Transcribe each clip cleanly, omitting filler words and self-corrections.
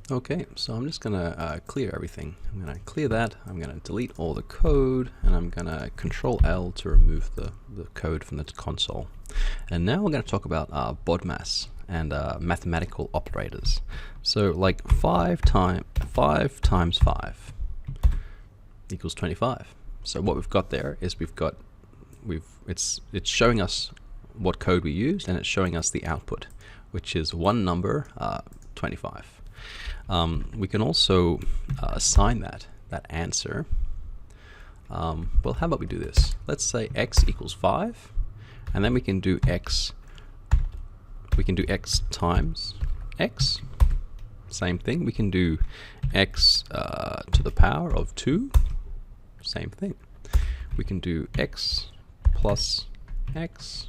Okay, so I'm just gonna clear everything. I'm gonna clear that, I'm gonna delete all the code, and I'm gonna Control L to remove the code from the console. And now we're gonna talk about BODMAS and mathematical operators. So like 5 times 5 equals 25. So what we've got there is it's showing us what code we used, and it's showing us the output, which is one number, 25. We can also assign that answer. Well, how about we do this? Let's say x equals 5, and then we can do x times x. Same thing. We can do x to the power of 2. Same thing. We can do x plus x.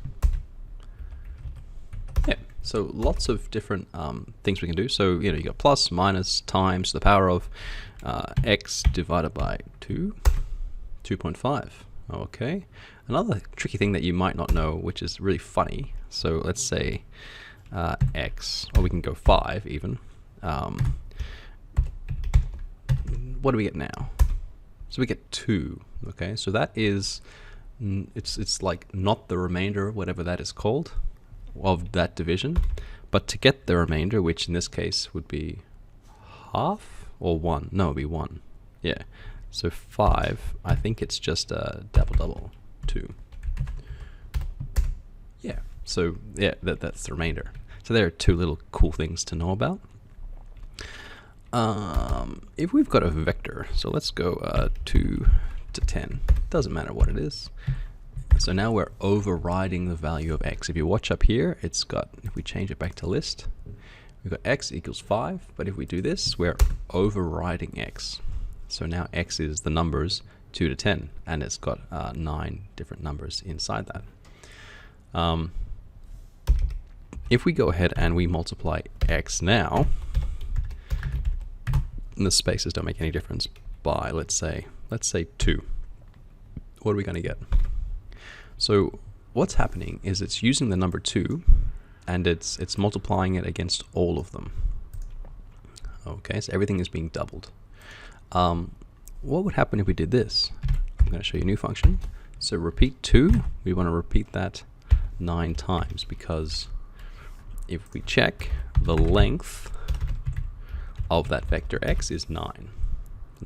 Yeah, so lots of different things we can do. So, you got plus, minus, times the power of x divided by 2, 2.5. Okay. Another tricky thing that you might not know, which is really funny. So let's say x, or we can go 5 even. What do we get now? So we get 2. Okay, so that is it's like not the remainder, whatever that is called, of that division, but to get the remainder, which in this case would be half or 1. No, it would be 1. Yeah. So 5, I think it's just a double 2. Yeah. So yeah, that's the remainder. So there are two little cool things to know about. If we've got a vector, so let's go 2 to 10. Doesn't matter what it is. So now we're overriding the value of x. If you watch up here, it's got, if we change it back to list, we've got x equals 5, but if we do this, we're overriding x. So now x is the numbers 2 to 10, and it's got 9 different numbers inside that. If we go ahead and we multiply x now, and the spaces don't make any difference, by let's say 2, what are we going to get? So what's happening is it's using the number 2, and it's multiplying it against all of them. Okay, so everything is being doubled. What would happen if we did this? I'm going to show you a new function. So repeat 2, we want to repeat that 9 times, because if we check, the length of that vector x is 9.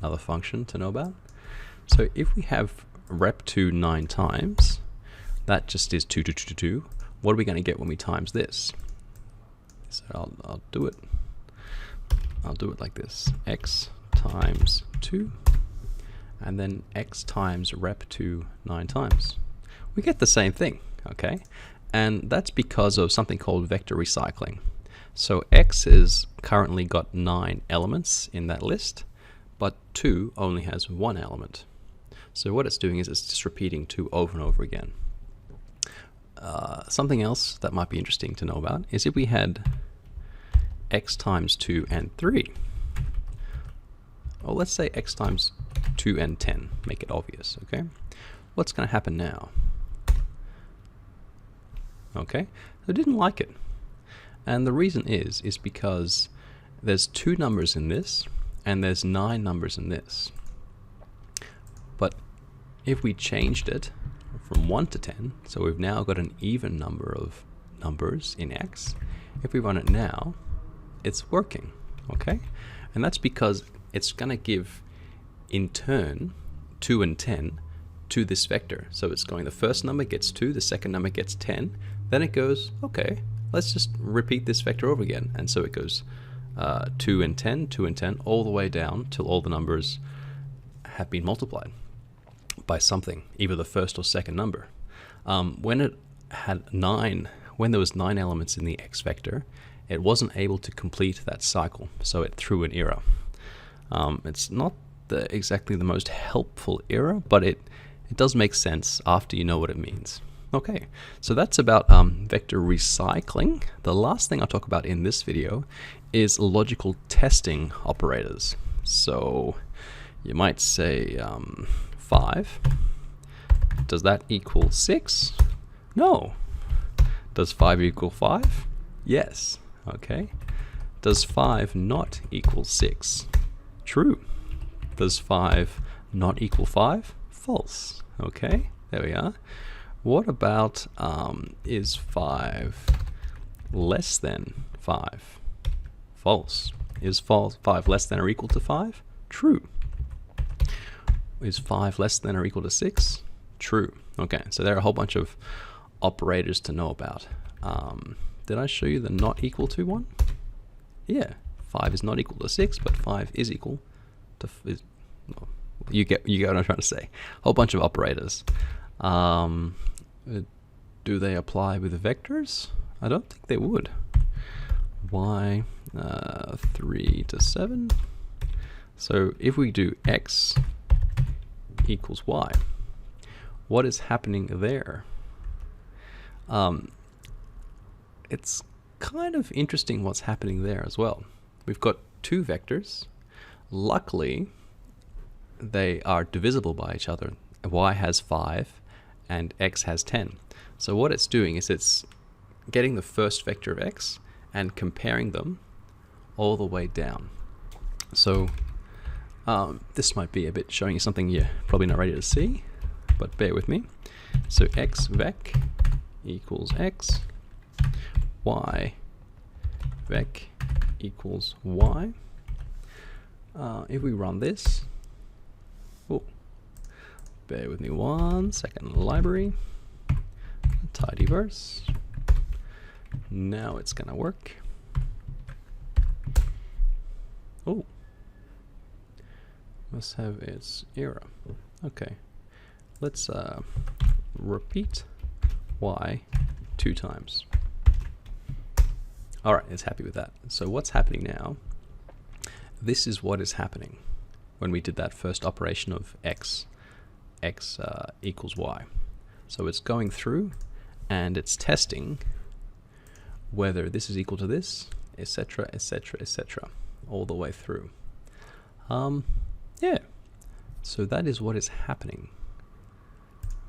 Another function to know about. So if we have rep2 9 times, that just is 2, 2, 2, 2, 2. What are we going to get when we times this? So I'll do it. I'll do it like this. X times 2, and then x times rep2 9 times. We get the same thing, okay? And that's because of something called vector recycling. So x has currently got 9 elements in that list, but 2 only has 1 element. So what it's doing is it's just repeating 2 over and over again. Something else that might be interesting to know about is if we had x times 2 and 3. Well, let's say x times 2 and 10, make it obvious, okay? What's going to happen now? Okay, I didn't like it. And the reason is because there's 2 numbers in this, and there's 9 numbers in this. But if we changed it from 1 to 10, so we've now got an even number of numbers in x. If we run it now, it's working, okay? And that's because it's going to give, in turn, 2 and 10 to this vector. So it's going, the first number gets 2, the second number gets 10, then it goes, okay, let's just repeat this vector over again. And so it goes 2 and 10, 2 and 10, all the way down till all the numbers have been multiplied by something, either the first or second number. When it had 9, when there was 9 elements in the x vector, it wasn't able to complete that cycle, so it threw an error. It's not exactly the most helpful error, but it does make sense after you know what it means. Okay, so that's about vector recycling. The last thing I'll talk about in this video is logical testing operators. So you might say 5. Does that equal 6? No. Does 5 equal 5? Yes. Okay. Does 5 not equal 6? True. Does 5 not equal 5? False. Okay, there we are. What about, is 5 less than 5? False. Is 5 less than or equal to 5? True. Is 5 less than or equal to 6? True. Okay, so there are a whole bunch of operators to know about. Did I show you the not equal to one? Yeah, 5 is not equal to 6, but 5 is equal to... you get what I'm trying to say. A whole bunch of operators. Do they apply with vectors? I don't think they would. Y 3 to 7. So if we do x equals y, what is happening there? It's kind of interesting what's happening there as well. We've got two vectors. Luckily, they are divisible by each other. Y has 5 and x has 10. So what it's doing is it's getting the first vector of x and comparing them all the way down. So this might be a bit showing you something you're probably not ready to see, but bear with me. So x vec equals x, y vec equals y. If we run this, oh, bear with me 1 second, library, tidyverse. Now it's gonna work. Oh, must have its error. Okay, let's repeat y 2 times. Alright, it's happy with that. So what's happening now? This is what is happening when we did that first operation of x equals y. So it's going through and it's testing whether this is equal to this, etc., etc., etc., all the way through. Yeah, so that is what is happening.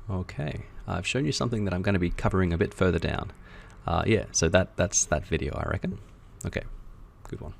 Okay, I've shown you something that I'm going to be covering a bit further down. Yeah, so that's that video, I reckon. Okay, good one.